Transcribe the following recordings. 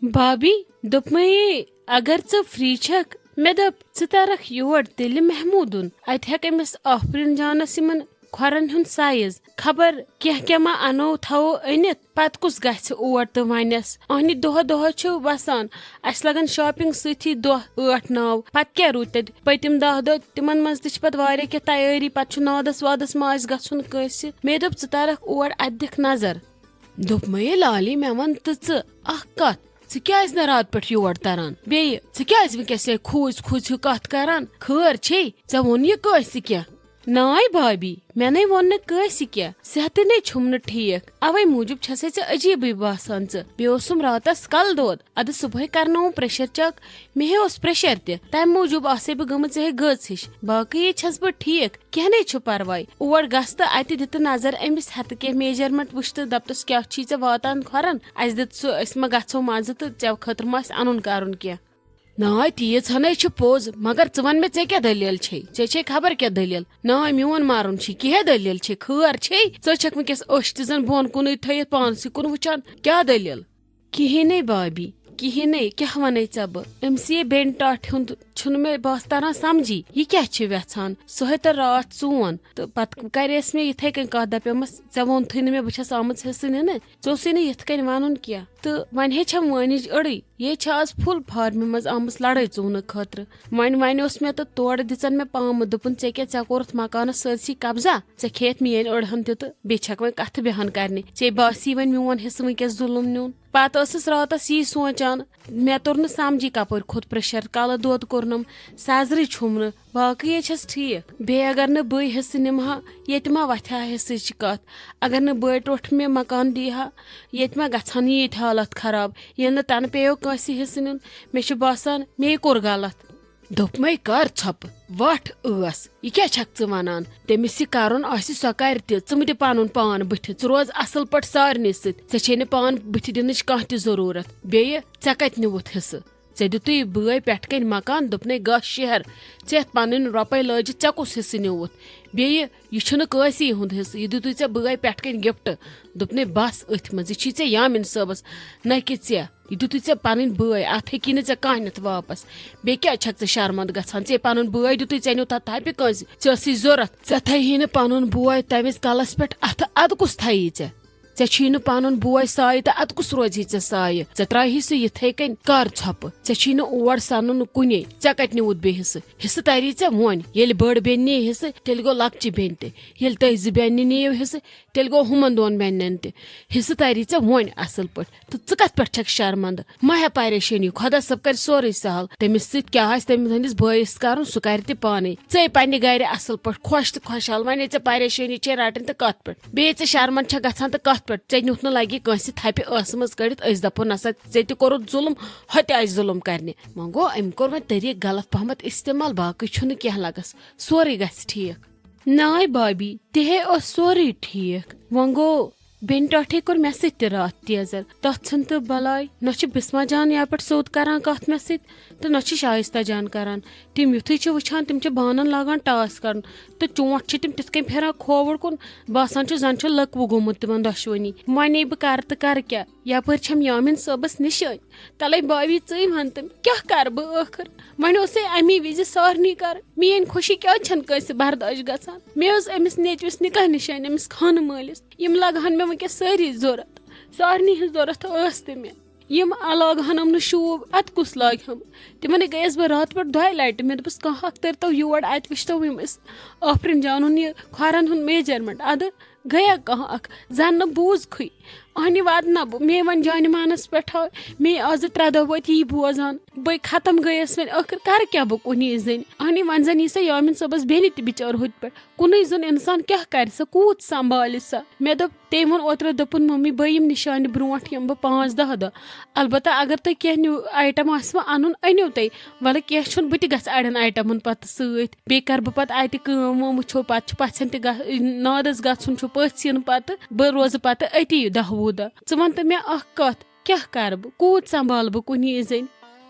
भाभी दोपमे अगर च फ्री छक मे दप च तरख योर तेल महमूदुन अत हेक अमिस आफरीन जानस यमन खोरन हुन साइज खबर क्या मा अनो थो अनित पत कुस गछ ओर तो वनस अहनि दोह दोह छु बसान अस लगन शॉपिंग सथी दोह 8-9 पत क्या रूत पतिम 10 दो तिमन मज तछ पत वारे के तैयारी पत छु नादस वादस मास गछुन कस मे दप च तरख ओर अदिक नजर दोप मे लाली मे वन त अख कत ज रात पे योर तरन बे वस खूज खूज कत करान खर छे ऐ वोन यह कस क्या नाय भाभी मे नै वोन कस क्या सेहत नै छुम न ठीक अवे मूजूब छसे च अजीब बासान बेसुम रातस कल दोद अद सुबह करनो प्रेशर चेक मे ओस प्रेशर तम मूजूब आसे बह गम गज हिश बाकी छस बह ठीक कह नै छु परवाय और गस तो अत दित नजर अमिस हत के मेजरमेंट वुच तो दपस क्या छी चे वातान खोरन अस दित सह मा गो मज तो चे खतर मा अन कर क्या नाय तीज हन पोज मगर च वन मे ऐ क्या दलील छे खबर क्या दलील नाय मोन मारुन कह दलील छे खर छे छक वस अश तन बोन कुन थ पानस कुन वुचान क्या दलील कहें भाभी कहें क्या वन ऐ बह अमस ये बेन टाठ हुंद छुन मे बस तरह समझी यह क्या वेछान सह तो रात चोन तो पत करेस मे इथे कन कह दपमस ऐ वोन थी मे बस आम हिस्स नीन ऐसी नी इत कन वन क्या तो वन हेम वनिज अड़ी ये आज फुल फार्म मज आम लड़ाई चून खतर वन मे तो तोड़ दिचन मे पाम दोपन ऐ क्या कोरथ मकान सरसी कब्जा ऐ खेत मेन अड़हन तो बेक वन कथ बेहन करने ऐ बासी वन मोन हिस्स वस जुलुम नुन पत रातस यी सोचान मे तोर न समझी कपर खोत प्रेशर कल दौद कोर्नम सजरी छुम न बाकी छस ठीक बे अगर न बे हिस्स निमहा ये मा वथा हिस्स कत अगर न बे टोठ मे मकान दीहा ये मा गहन ये हालत खराब ये न तन पेयो कंस हिस्स नुन मे बसान मे कोर गलत दोप मे कर छप वठ यह क्या छक वनान तमिस करन सो कर द पन पान बुथ रोज असल पे सारे से पान बुथ दिन कह जरूरत बे ऐ कत निवुत हिस्स ऐ दित बे पे कन मकान दोपन गह शहर ऐ पन रोपे लजित ऐ कुस हिस्स निवुत बे यह कसी हुंद हिस्स यह दित ऐ बे पे कन गिफ्ट दोपन बस अथ मज यह यामिन सबस न कि ऐ यह दित ऐ पन बे अत हेकी न कह नित वापस बे क्या छक शर्मंद गछान ऐ पन बे दित ऐ नो तथ थपि कंस ऐसी जरूरत ऐ थी न पन बे तमिस कलस पे अथ अद कुस थी ऐ छी न पन बे साय तो अद कुस रोजी ऐ साय ऐ त्रही सह इथे कन कर छप ऐ छी न और सन कुने ऐ कत निवुत बे हिस्स तरी ऐ वोन ये बड़ बेन नी हिस्स तेल गो लक्चि बेन ते तुह ज बेन नीव हिस्स तेल गो हुमन दोन बेन ते हिस्स तरी ऐ वोन असल पे तो च कत पे छक शर्मंद मा परेशानी खुदा सब कर सोरे सहल तमिस क्या तमिस भैस कर सह कर पाने ऐ पन्ने गर असल पे खुश तो खुशहाल वन ऐ परेशानी रटन तो कत पे बे शर्मंद छ गछान तो कत पे ऐ नुत न लगे कंस थपि मज कड़ित दपो नसा ऐ तोर जुलम हत जुलम करने वो गो अम कोर वन तरीक गलत पहमत इस्तेमाल बाकी छुन क्या लगस सोरे गस ठीक नाय भाभी ते सोरे ठीक वो गो बेन टाठे कोर मे सत रात तेजर तथ तो बलाय न बिस्मा जान या पे सोद करान कत मे तो न शाइस्ता जान करान तम युथु वुचान तम बानन लागान टास कर तो चोट तम तिथ कन फिर खोवड़ कुन बसान जन लकव गोमुत तिमन दशवनी वन बह कर क्या यपर छम यामिन सबस निशान तले भाभी चे वन तम क्या कर बह आखिर वन अमी विज सारनी कर मेन खुशी क्या कंस बर्दाश्त गसान मे अमिस नेचविस निकाह निशान अमिस खान मालिस यम लगहन मे वनकस सारी जरूरत सारनी हज जरूरत ते मे यम लागहन न शूब अत कुस लागहम तिमन गयस बह रात पे 2 लटि मे दस कह तरतो योर अत वुचतो आफरिन जानन यह खोरन हुन मेजरमेंट अद गया कह जन न बूज खुई अहनि वाद न मे वन जान मानस पे मे आज 3 दह वो यी बोजान बे खत्म गयस वन आखिर कर क्या बह कुनी जन अहनि वन जन यह यामिन सबस बेन त बिचार हुत पे कुन जन इंसान क्या कर सा कूत संभाल सा मे दप ते वो ओतर दोपन मम्मी बह यम निशान ब्रोट यम बह 5-10 दह अलबत्ता अगर तुम कह आइटम आसवा अन अनिव तुम वल कह बह त अड़न आइटमन पे सत बे कर बह पे अत वो पे पछन नादस गुन पथ इन पे बह रोज पे अति 10-20 दह च वन तो मे कत क्या कर बह कूत संभाल बह कुनी जन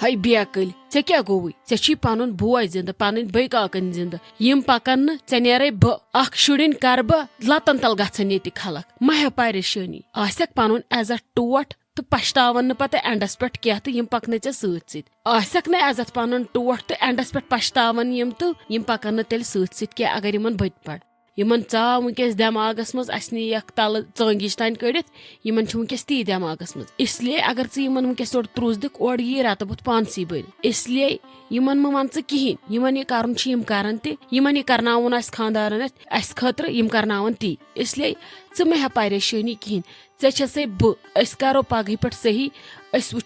हाय बेकल ऐ क्या गोवई ऐ पन बोय जिंद पन बकन जिंद यम पकन न नेरे बह शुरन कर बह लतन तल गन ये खलक मा परेशानी आसक पन एज अ टोट तो पछतावन न पता एंडस पे क्या तो यम पकन ऐ सत आसक न इज्जत पन टोट तो एंडस पे पछतावन यम तो यम पकन तेल सत क्या अगर इन बत पड़ यमन चाव वस दिमागस मज अख तल चंगिश तान कड़ित यमन वस ती दिमागस मज इसलिए अगर यमन वस ओर त्रुस दिख ओर ये रत बुत पानसी बर इसलिए यमन म वन कहें यमन यह कर करन ते यमन यह करनावन खानदारन अस खतर यम करनावन ती इसलिए च मे परेशानी कहें ऐसे बस करो पगह पे सही वो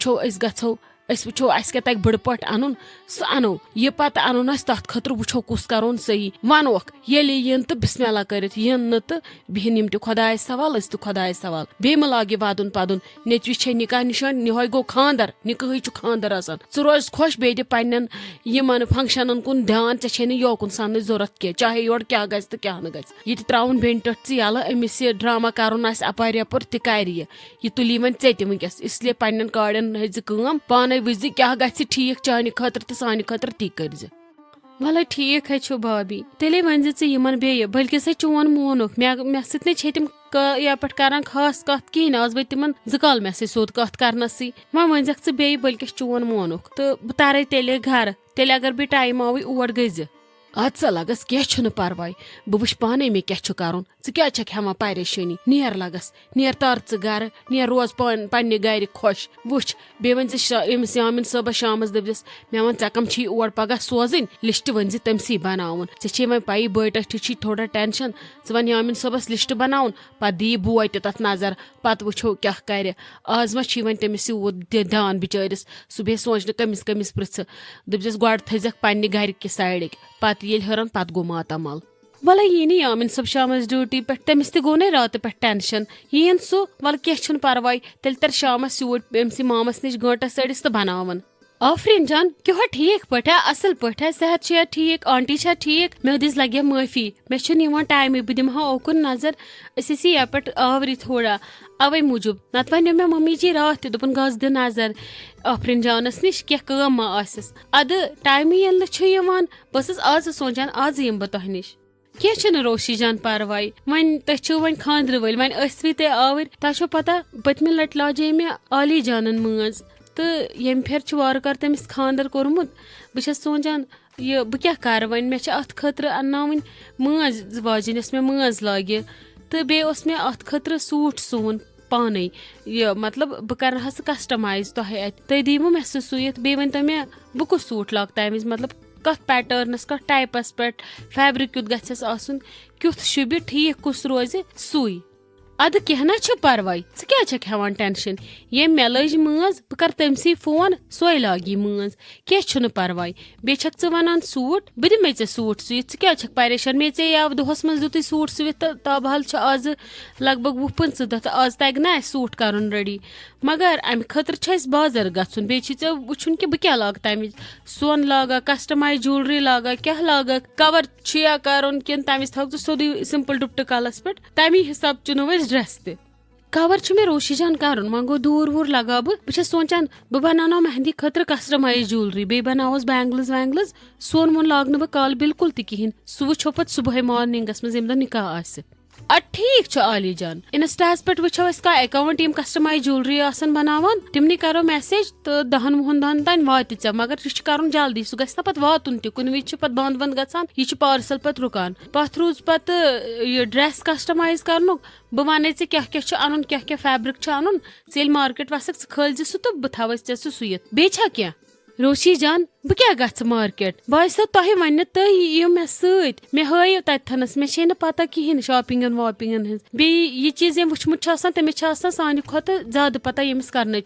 गो वो क्या तक बड़ पट अन सह अनो यह पत अन तथ खतर वो कुस करोन सही वनोक ये यन तो बिस्मिल्लाह कर न तो बिहन यम खुदाय सवाल तो खुदाय सवाल बे म लागे वादुन पदुन नेचवी छे निकाह निशान निहोय गो खानदर निकाह खानदर आसान च रोज खुश बे पन्न यमन फंक्शनन कुन ध्यान ऐ योकुन सान जरूरत कह चाहे योर क्या गस तो क्या न ये त्रावन बेन टट यल अमिस यह ड्रामा कर अपार यपर तह यह तुली वन चे वस इसलिए पन्न काड़न हज पान वज क्या गि ठीक चाने खतर तो सान खतर ती कर वल ठीक है भाभी तेले वन ज़िमन बे बल्कि सह चोन मोनुक मे सह तम या पे कर खास कत कहें आज वो तिमन काल मे सोद कत करनस वो वनक बे बल्कि चोन मोनुक तो बह तर तेले घर तेले अगर बे टाइम आव और गज अद सा लगस क्या परवाय बह वुच पाने मे क्या कर क्या हेवान परेशानी नेर लगस नेर तर गर नेर रोज पन्ने गर खुश वुच बे वन अमिस यामिन सबस शामस दपस मे वन ऐ कम छी और पगह सोजन लिस्ट वन तमसी बनावन ऐ वन पी बटस थोड़ा टेंशन वन यामिन सबस लिस्ट बनावन पे दी बोय तथ नजर पत वो क्या कर आज मा वन तमिस ध्यान बिचारिस सह बे सोचने कमिस कमिस पृछ दपस गो थक पन्ने गर कि साइड पत ये हरन पत गो मातामाल वल यी यामिन सब शामस ड्यूटी पे तमिस गो ना रात पे टेंशन यीन सह वल क्या परवाय तेल तर शामस यूट अमस मामस नश गंटस सड़िस तो बनावन आफरीन जान क्या ठीक पे असल पे सेहत ठीक आंटी ठीक मे दिस लगे माफी मे टाइम बह दिम ओकुन नजर अस ये पे आवरी थोड़ा अवे मूजूब नत वन मे मम्मी जी रात दोपन गज दि नजर आफरीन जानस नश क्या मा आसिस अद टाइम ये बस आज सोचान आज यम बह तह निश क्या रोशी जान परवाय वन तुम वन खानद्र वल वन वी ते आवर तह पता पतम लट लाजे मे आली जानन मज तो यम फिर वार कर तमिस खानदर कोरमुत बह सोचान यह बह क्या कर वन मे अत खतर अन्नावन मज वाजिन मे मज लागे तो बे मे अत खतर सूट सुन पाने यह मतलब बह कर कस्टमाइज तह तुम दीवो मे सह सुत बे वन तो मे बह कुस सूट लाग तम मतलब कत पैटर्नस कत टाइपस पे फैब्रिक क्युत गस आसन क्युत शुभ ठीक कुस रोज सुई अद क्या परवाय क्या हेवान टेंशन ये मे लज मज बह कर तमसी फोन सोई लागी मज क्या परवाय बे वन सूट बह दिमे ऐ सूट सुत क्या परेशान मे ऐ आव दोहस मज दुत सूट सुत तो ताबहल आज लगभग 20-25 दह तो आज तग ना सूट कर रेडी मगर अमे खतर बाजार गन बे वुन कि बह क्या लाग तम सोन लागा कस्टमाइज ज्वेलरी लागा क्या लागा कवर या कर तम थो सोदी सिंपल दुपट्टे कलस पे तमी हिसाब चुनो ड्रेस ते कवर मे रोशी जान कर वो गो दूर वूर लगा बह सोचान बह बनानो मेहंदी खतर कस्टमाइज ज्वेलरी बे बनावस बैंगल्स वैंगल्स सोन वोन लाग बह काल बिल्कुल तहें सह वो पे सुबह मॉर्निंगस मज यम निकाह आस ठीक आली जान इंस्टास पे वो का अकाउंट यम कस्टमाइज ज्वेलरी बनावान तिमनी करो मैसेज तो 10 वुहन तान वात ऐ मगर यह कर जल्दी सह गस पत वातुन त कुन विज पत बंद बंद गसान यह पार्सल पत रुकान पत रूज पत यह ड्रेस कस्टमाइज कर बह वन क्या अन क्या फैब्रिक अन ये मार्केट वसक खल सह तो बह थव ऐ सुत बे क्या रोशी जान बह क्या गस मार्केट बह तह वन तुम यू मे सत मे हयो तथनस मे न पता कहें शॉपिंगन वापिंगन हज बे यह चीज यम वुचमुत तमिस सान खुद ज्यादा पता यमिस करने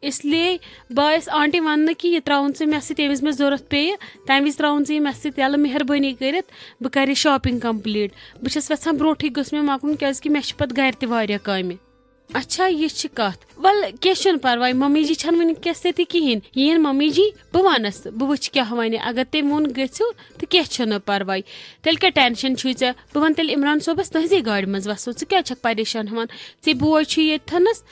इसलिए बह आंटी वन कि यह त्राउन मे समिस मे जरूरत पे तम वज त्राउन मे सल मेहरबानी कर बह कर शॉपिंग कंप्लीट बह वेचान ब्रोठ गो मे मकन क्या मे पे गर तह काम अच्छा यह कत वल क्या परवाय मम्मी जी छन वनकस ते कहें यीन मम्मी जी बह वनस बह वो क्या वन अगर तम वोन गो तो क्या परवाय तेल क्या टेंशन ऐ बह वन तेल इमरान सोबस तहजी गाड़ मज वसो क्या परेशान हेवान ऐ बोय येथनस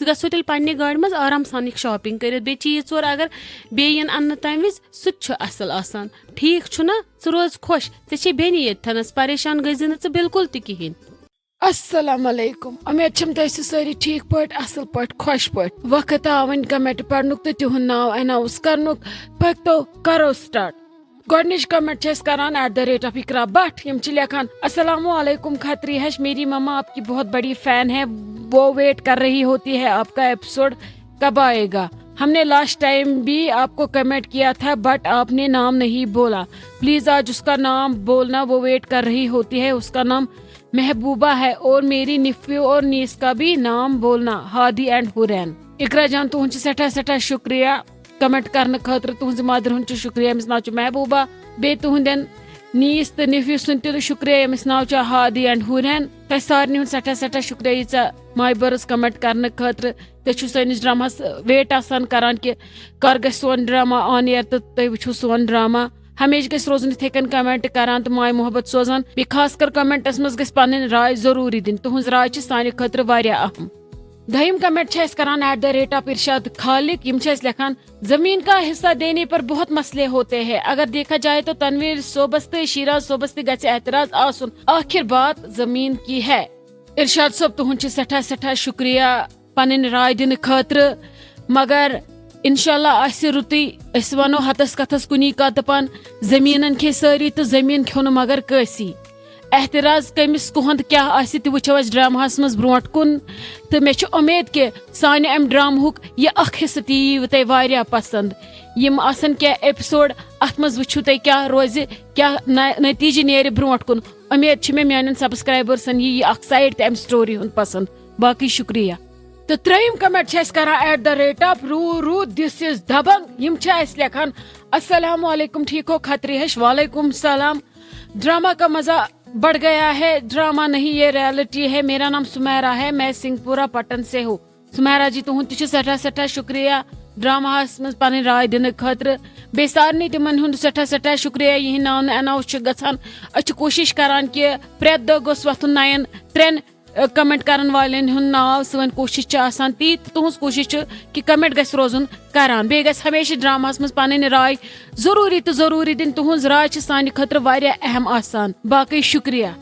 गो तेल पन्ने गाड़ मज आराम सान शॉपिंग कर बे चीज चोर अगर बेन अन्न तम वज सह असल आसान ठीक ना रोज खुश ऐ बेनी येथनस परेशान गई बिल्कुल तहें। अस्सलाम अलैकुम। उम्मीद छम तुम सारी ठीक पट असल पट खुश पट। वक्त आव वन कमेंट पढ़नुक तो तिहुंद नाव अनाउंस करनुक। पक्तो करो स्टार्ट। गोडनिच कमेंट करान @इकरा भट्ट। यम लिखान अस्सलाम वालेकुम खत्री हश, मेरी मम्मा आपकी बहुत बड़ी फैन है, वो वेट कर रही होती है आपका एपिसोड कब आएगा। हमने लास्ट टाइम भी आपको कमेंट किया था बट आपने नाम नहीं बोला, प्लीज आज उसका नाम बोलना, वो वेट कर रही होती है। उसका नाम महबूबा है और मेरी निफ्यू और नीस का भी नाम बोलना, हादी एंड हुरैन। इकरा जान तुहद सठा सठा शुक्रिया कमेंट करने खतर, तुहद मदर हुंद शुक्रिया, अमिस नाव महबूबा, बे तुहंदन नीस तो निफ्यू सुंद शुक्रिया, अमिस नाव हादी एंड हुरैन। तह सारे हुंद सठा सठा शुक्रिया यीचा माय बर्स कमेंट करने खतर। तुम सैनिस ड्रामास वेट आसान करान कि कर गए सोन ड्रामा ऑन एयर तो तुम वो सोन ड्रामा। हमेशा गस रोजन इथे कन कमेंट करान तो माय मोहब्बत सोजान। बे खास कर कमेंटस मज गस पन्न राय जरूरी दिन, तुहज राय सानि खतर वारिया अहम। दहिम कमेंट करान @इरशाद खालिक। यम लिखान जमीन का हिस्सा देने पर बहुत मसले होते हैं, अगर देखा जाए तो तनवीर सोबस तो शीराज सोबस गछ एतराज आसुन, आखिर बात जमीन की है। इरशाद सब तुहद सठा सठा शुक्रिया पन्न राय दिन खतर, मगर इंशाल्लाह आसि रुतुई, अस वनो हतस कथस कुनी का दपान जमीनन खे सारी तो जमीन खोन मगर कैसी। एहतराज कमिस कुहद क्या आसि ति वुचो अस ड्रामाहस मज ब्रोट कुन। तो मे उम्मीद कि सानि अम ड्रामहुक यह अख हिस्सा ती यीव तय वारिया पसंद। यम आसन क्या एपिसोड अथ मज वुचु तय क्या रोज, क्या नतीजे नेरि ब्रोट कुन। उम्मीद छ मे म्यानन सब्सक्राइबर्सन यह अख साइड तम स्टोरी हुंद पसंद। बाकी शुक्रिया। तो त्रेम कमेंट करान @रू दिस इज दबंग। यम लिखान अस्सलाम वालेकुम, ठीक हो खत्री हश? वालेकुम सलाम। ड्रामा का मजा बढ़ गया है, ड्रामा नहीं ये रियलिटी है। मेरा नाम सुमेरा है, मैं सिंहपुरा पटन से हूँ। सुमेरा जी तुहद सठा सठा शुक्रिया ड्रामा मज पन राय दिन खतर। बे सारे तिमन हुंद सठा सठा शुक्रिया यह नाव अनाउंस गसान। अ कोशिश करान कि प्रेत दह गोस वथुन नयन 3 कमेंट करन वालेन हुंद नाव। सन कोशिश आसान ती, तुहस कोशिश कि कमेंट गस रोजन करान। बे गस हमेशा ड्रामास मज पन राय जरूरी तो जरूरी दिन, तुहज राय सानि खतर वारिया अहम आसान। बाकी शुक्रिया।